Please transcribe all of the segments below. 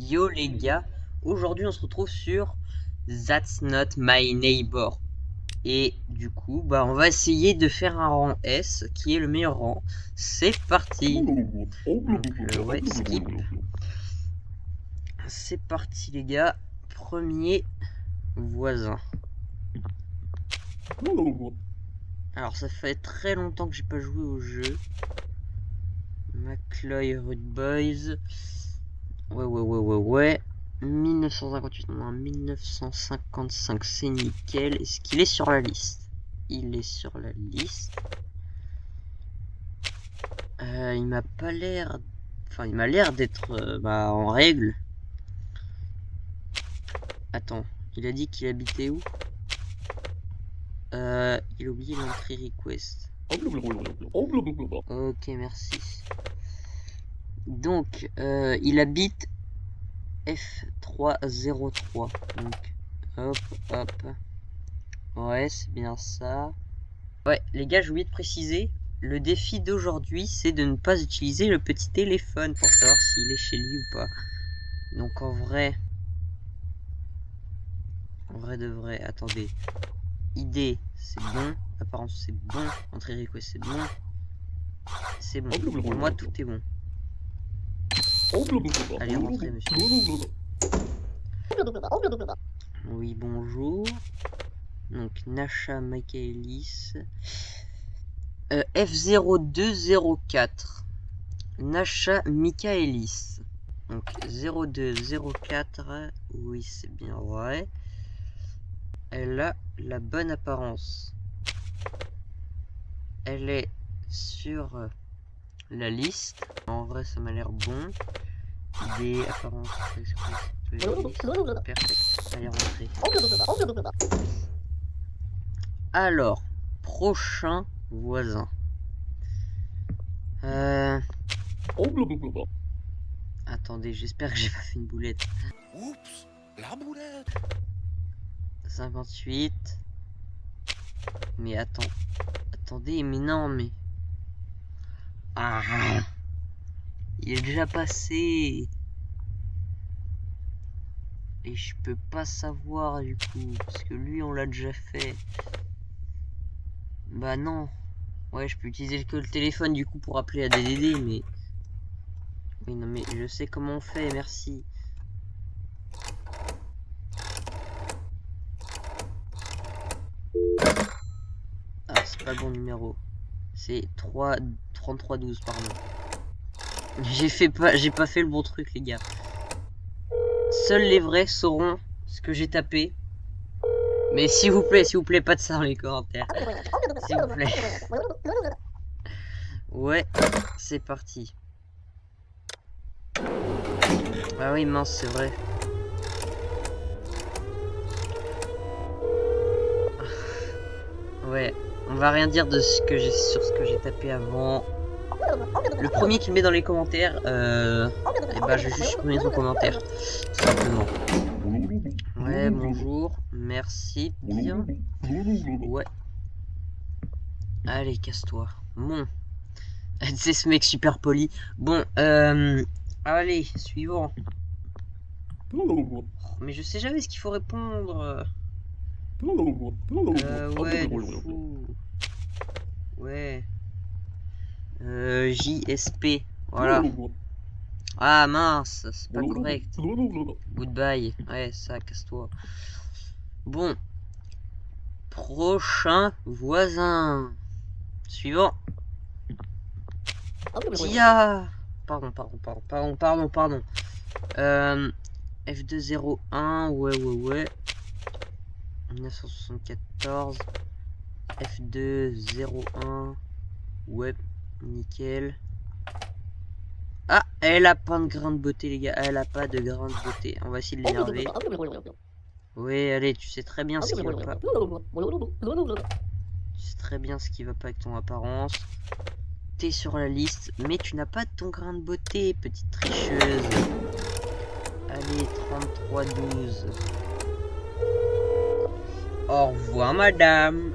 Yo les gars, aujourd'hui on se retrouve sur That's Not My Neighbor. Et du coup, on va essayer de faire un rang S qui est le meilleur rang. C'est parti. Donc ouais, skip. C'est parti les gars. Premier voisin. Alors ça fait très longtemps que j'ai pas joué au jeu. McCloy Rude Boys. Ouais. 1958, non, 1955, c'est nickel. Est-ce qu'il est sur la liste? Il est sur la liste. Il m'a pas l'air... Enfin, il m'a l'air d'être en règle. Attends, il a dit qu'il habitait où? Il a oublié l'entrée request. Ok, merci. Donc, il habite F303. Donc, hop. Ouais, c'est bien ça. Ouais, les gars, j'ai oublié de préciser. Le défi d'aujourd'hui, c'est de ne pas utiliser le petit téléphone pour savoir s'il est chez lui ou pas. Donc, en vrai de vrai, attendez. ID, c'est bon. Apparence, c'est bon. Entrée request, c'est bon. C'est bon. Pour moi, tout est bon. Allez, rentrez, monsieur. Oui, bonjour. Donc, Nasha Michaelis. F0204. Nasha Michaelis. Donc, 0204. Oui, c'est bien vrai. Elle a la bonne apparence. Elle est sur la liste. En vrai, ça m'a l'air bon. Des apparences. Perfect. Allez, rentrez. Alors, prochain voisin. Attendez, j'espère que j'ai pas fait une boulette. Oups, la boulette. 58. Mais attendez, mais non, mais... Ah, il est déjà passé. Et je peux pas savoir du coup, parce que lui on l'a déjà fait. Bah non. Ouais, je peux utiliser que le téléphone du coup pour appeler à DDD, mais... Oui, non, mais je sais comment on fait, merci. Ah, c'est pas le bon numéro. C'est 3312, pardon. J'ai pas fait le bon truc, les gars. Seuls les vrais sauront ce que j'ai tapé. Mais s'il vous plaît, pas de ça dans les commentaires. S'il vous plaît. Ouais, c'est parti. Ah oui, mince, c'est vrai. Ouais, on va rien dire de ce que sur ce que j'ai tapé avant. Le premier qui le met dans les commentaires, je vais juste supprimer son commentaire, tout simplement. Ouais, bonjour, merci bien. Ouais. Allez, casse-toi. Bon. C'est ce mec super poli. Bon, allez, suivant. Oh, mais je sais jamais ce qu'il faut répondre. Ouais, du coup. Ouais. JSP. Voilà. Ah mince, c'est pas correct. Goodbye. Ouais, ça, casse-toi. Bon. Prochain voisin. Suivant. Tia. Pardon. F201, ouais. 1974. F201. Ouais, nickel. Ah, elle a pas de grain de beauté, les gars. Elle a pas de grain de beauté. On va essayer de l'énerver. Oui, allez, tu sais très bien ce qui va pas. Tu sais très bien ce qui va pas avec ton apparence. T'es sur la liste, mais tu n'as pas ton grain de beauté, petite tricheuse. Allez, 3312. Au revoir, madame.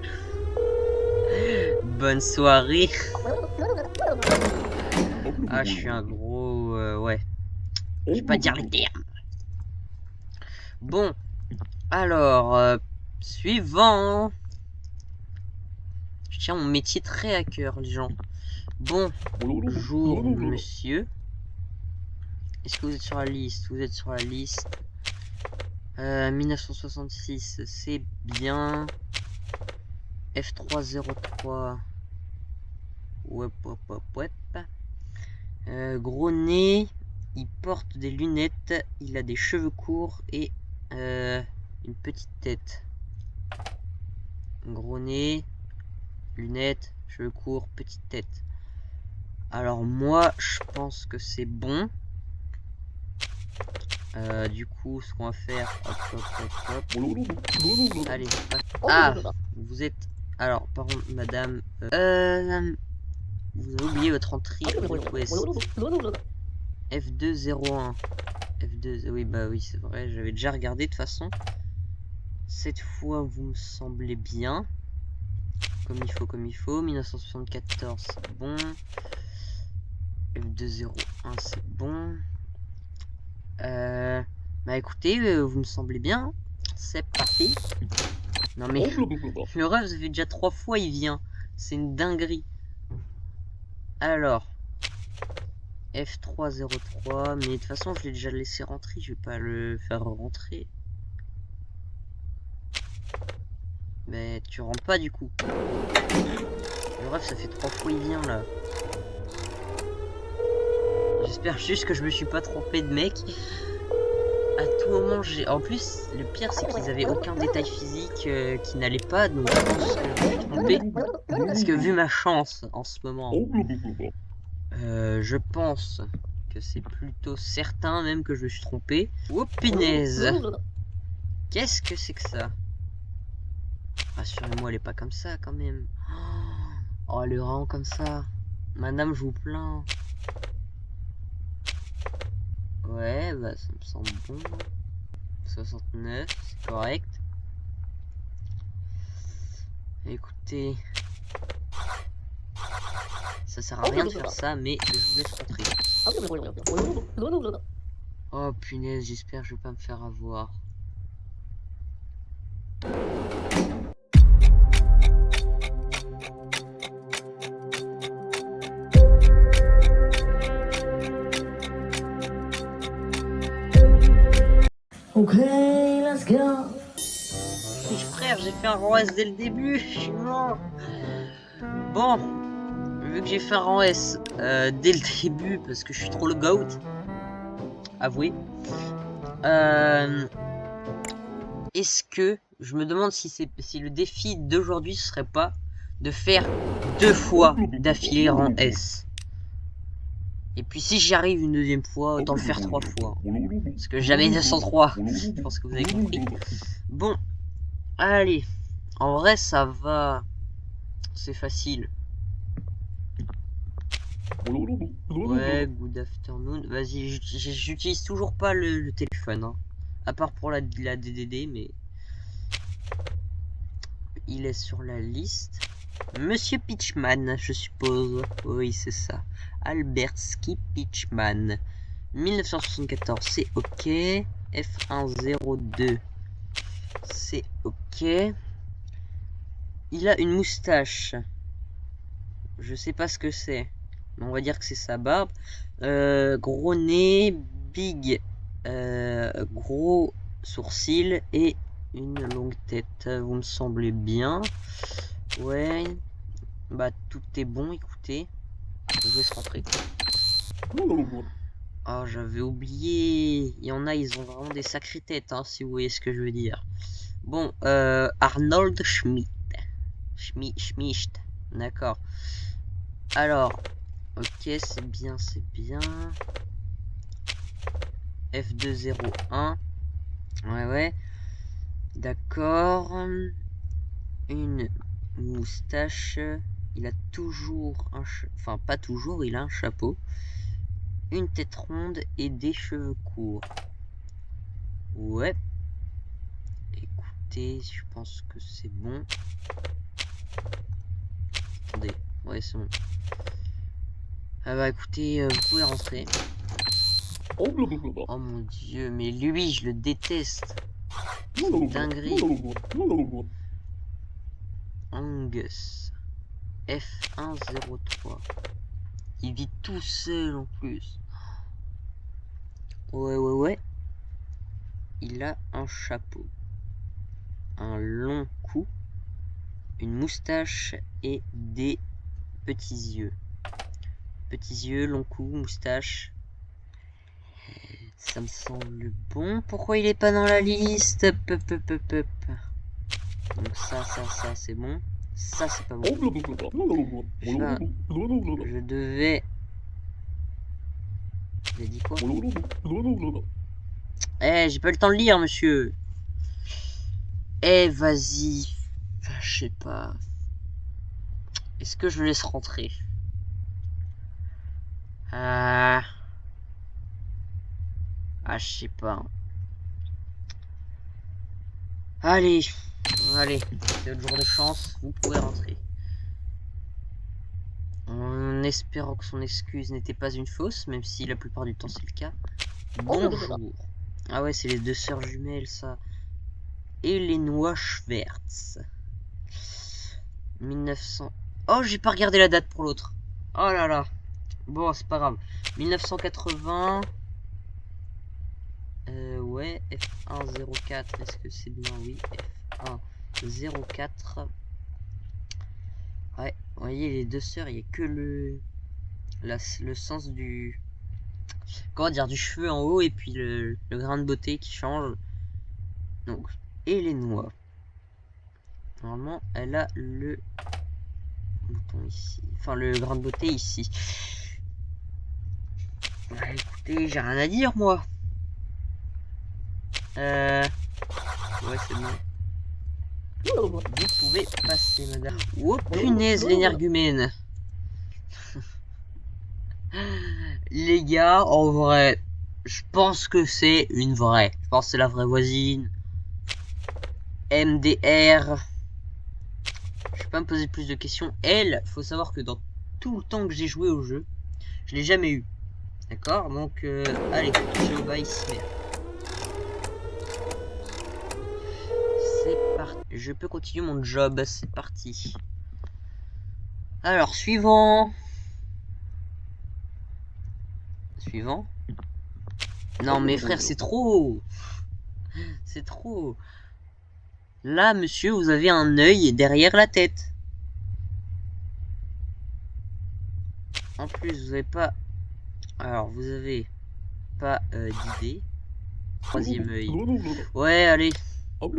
Bonne soirée. Ah, je suis un gros... ouais. Je vais pas dire les termes. Bon, alors, suivant. Je tiens mon métier très à cœur, les gens. Bonjour, monsieur. Est-ce que vous êtes sur la liste? Vous êtes sur la liste. 1966, c'est bien. F303. Hop, hop, hop, hop. Gros nez. Il porte des lunettes. Il a des cheveux courts et une petite tête. Gros nez. Lunettes. Cheveux courts. Petite tête. Alors moi, je pense que c'est bon. Du coup, ce qu'on va faire, hop, hop, hop, hop. Allez, ah, vous êtes, alors, par contre, madame, vous avez oublié votre entrée Ouest. F201. F2, oui, bah oui, c'est vrai, j'avais déjà regardé de toute façon. Cette fois, vous me semblez bien. Comme il faut. 1974, c'est bon. F201, c'est bon. Bah écoutez, vous me semblez bien. C'est parti. Non mais le rêve, ça fait déjà 3 fois il vient. C'est une dinguerie. Alors F303, mais de toute façon je l'ai déjà laissé rentrer, je vais pas le faire rentrer. Mais tu rentres pas du coup. Le rêve, ça fait 3 fois il vient là. J'espère juste que je me suis pas trompé de mec. À tout moment, j'ai. En plus, le pire, c'est qu'ils avaient aucun détail physique qui n'allait pas, donc je pense que je me suis trompé. Parce que vu ma chance en ce moment, je pense que c'est plutôt certain même que je me suis trompé. Oh punaise! Qu'est-ce que c'est que ça? Rassurez-moi, elle est pas comme ça quand même. Oh, elle est vraiment comme ça. Madame, je vous plains. Ouais, bah ça me semble bon. 69, c'est correct. Écoutez, ça sert à rien de faire ça, mais je vous laisse rentrer. Oh punaise, j'espère que je vais pas me faire avoir. Ok, let's go. Frère, j'ai fait un rang S dès le début, je suis mort. Bon, vu que j'ai fait un rang S dès le début, parce que je suis trop le goat, avouez. Est-ce que, je me demande si le défi d'aujourd'hui ce serait pas de faire 2 fois d'affilée rang S. Et puis si j'y arrive une deuxième fois, autant le faire 3 fois. Parce que jamais 903. Je pense que vous avez compris. Bon, allez. En vrai, ça va. C'est facile. Ouais, good afternoon. Vas-y, j'utilise toujours pas le téléphone. Hein. À part pour la DDD, mais... Il est sur la liste. Monsieur Pitchman, je suppose. Oui, c'est ça. Albertski Pitchman. 1974, c'est ok. F102, c'est ok. Il a une moustache. Je sais pas ce que c'est. Mais on va dire que c'est sa barbe. Gros nez, big, gros sourcils et une longue tête. Vous me semblez bien. Ouais. Bah tout est bon, écoutez. Je vais se rentrer. Oh, j'avais oublié. Il y en a, ils ont vraiment des sacrées têtes, hein, si vous voyez ce que je veux dire. Bon, Arnold Schmidt. Schmidt. D'accord. Alors, ok, c'est bien, c'est bien. F201. Ouais. D'accord. Une moustache. Il a toujours un... Enfin, pas toujours, il a un chapeau. Une tête ronde et des cheveux courts. Ouais. Écoutez, je pense que c'est bon. Attendez. Ouais, c'est bon. Ah bah écoutez, vous pouvez rentrer. Oh mon dieu, mais lui, je le déteste. Dinguerie. Angus. F103. Il vit tout seul en plus. Ouais. Il a un chapeau. Un long cou. Une moustache et des petits yeux. Petits yeux, long cou, moustache. Ça me semble bon. Pourquoi il est pas dans la liste? Donc ça, c'est bon. Ça, c'est pas bon. Je devais... J'ai dit quoi? Eh, j'ai pas le temps de lire, monsieur. Eh, vas-y. Enfin, je sais pas. Est-ce que je le laisse rentrer? Ah, je sais pas. Allez, c'est votre jour de chance, vous pouvez rentrer. En espérant que son excuse n'était pas une fausse, même si la plupart du temps c'est le cas. Bonjour. Ah ouais, c'est les deux sœurs jumelles, ça. Et les noix Schwertz. 1900... Oh, j'ai pas regardé la date pour l'autre. Oh là là. Bon, c'est pas grave. 1980... ouais, F104, est-ce que c'est bien? Oui, F104. Ouais, vous voyez, les deux sœurs, il n'y a que le sens du... Comment dire, du cheveu en haut et puis le grain de beauté qui change. Donc, et les noix. Normalement, elle a le bouton ici. Enfin, le grain de beauté ici. Ouais, écoutez, j'ai rien à dire, moi. Ouais, c'est bon. Vous pouvez passer, madame. Oh, punaise, l'énergumène. Les gars, en vrai, je pense que c'est une vraie. Je pense que c'est la vraie voisine. MDR. Je vais pas me poser plus de questions. Elle, faut savoir que dans tout le temps que j'ai joué au jeu, je l'ai jamais eu. D'accord? Donc, allez, je vais ici. C'est parti. Je peux continuer mon job. C'est parti. Alors, suivant. Non, mais frère, c'est trop. C'est trop. Là, monsieur, vous avez un œil derrière la tête. En plus, vous avez pas... Alors, vous avez pas d'idée. Troisième œil. Ouais, allez. On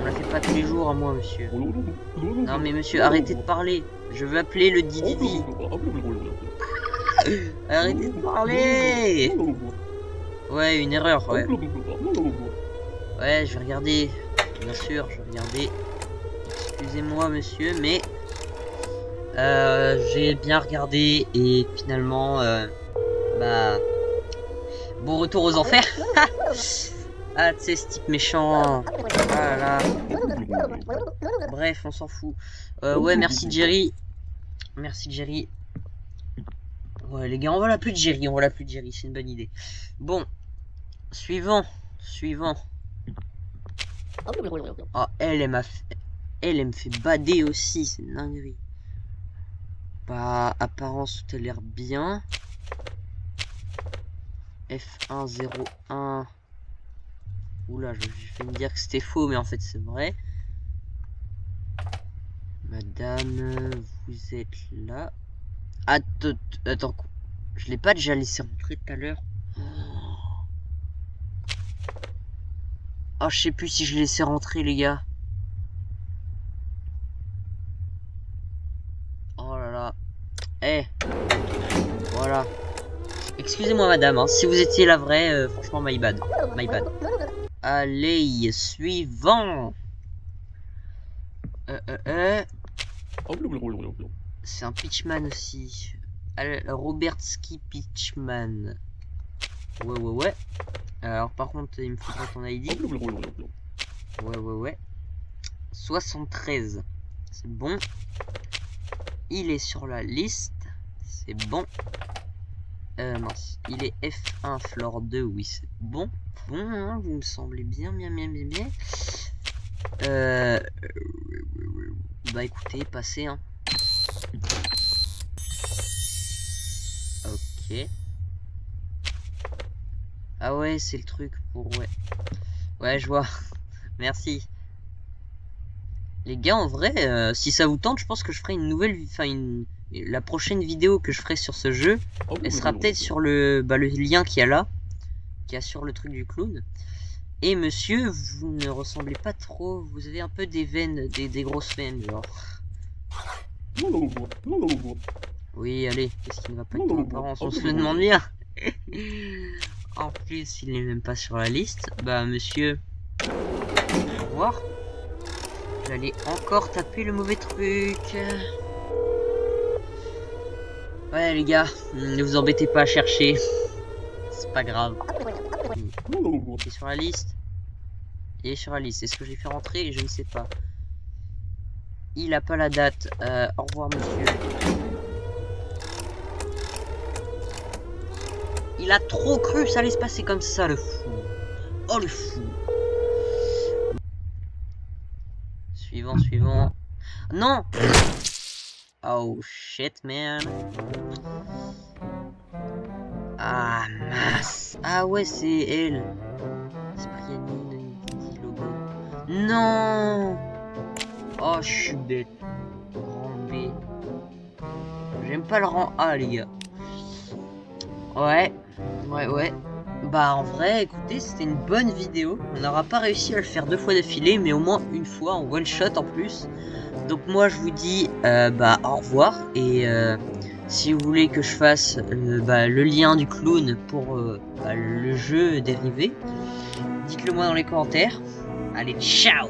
la fait pas tous les jours à moi, monsieur. Non, mais monsieur, arrêtez de parler. Je veux appeler le Didi. Arrêtez de parler. Ouais, une erreur, ouais. Ouais, je vais regarder. Bien sûr, je vais regarder. Excusez-moi, monsieur, mais... j'ai bien regardé et finalement... bah... Bon retour aux enfers. Ah, tu sais, ce type méchant. Ah là. Bref, on s'en fout. Ouais, merci Jerry. Merci Jerry. Ouais, les gars, on va l'appeler Jerry. C'est une bonne idée. Bon. Suivant. Oh, elle me fait bader aussi. C'est une dinguerie. Bah, apparence, tout a l'air bien. F101. Oula, j'ai fait me dire que c'était faux, mais en fait c'est vrai. Madame, vous êtes là. Attends, je l'ai pas déjà laissé rentrer tout à l'heure. Oh, je sais plus si je l'ai laissé rentrer, les gars. Oh là là. Eh, voilà. Excusez-moi, madame, hein, si vous étiez la vraie, franchement, my bad. Allez, suivant. C'est un pitchman aussi. Robertski pitchman. Ouais. Alors par contre, il me faudrait ton ID. Ouais. 73. C'est bon. Il est sur la liste. C'est bon. mince. Il est F1 floor 2, oui c'est bon. Bon, hein, vous me semblez bien. Bah écoutez, passez hein. Ok. Ah ouais, c'est le truc pour... Ouais, je vois. Merci. Les gars, en vrai, si ça vous tente, je pense que je ferai une nouvelle... Enfin, la prochaine vidéo que je ferai sur ce jeu, elle sera peut-être sur le lien qu'il y a là. Qu'il y a sur le truc du clown. Et monsieur, vous ne ressemblez pas trop. Vous avez un peu des veines, des grosses veines, genre. Oui, allez, qu'est-ce qui ne va pas avec ton apparence? On se le demande bien. En plus, il n'est même pas sur la liste. Bah, monsieur, au revoir. J'allais encore taper le mauvais truc. Ouais, les gars, ne vous embêtez pas à chercher. C'est pas grave. Il est sur la liste. Il est sur la liste. Est-ce que je l'ai fait rentrer? Je ne sais pas. Il a pas la date. Au revoir, monsieur. Il a trop cru que ça allait se passer comme ça, le fou. Oh, le fou. Suivant. Non! Oh, shit, man. Ah, mince. Ah ouais, c'est elle. Sprianine, logo. Non! Oh, je suis bête. Rang B. J'aime pas le rang A, les gars. Ouais. Bah, en vrai, écoutez, c'était une bonne vidéo. On n'aura pas réussi à le faire 2 fois d'affilée, mais au moins une fois en one shot en plus. Donc, moi, je vous dis bah, au revoir. Et si vous voulez que je fasse le lien du clown pour le jeu dérivé, dites-le moi dans les commentaires. Allez, ciao!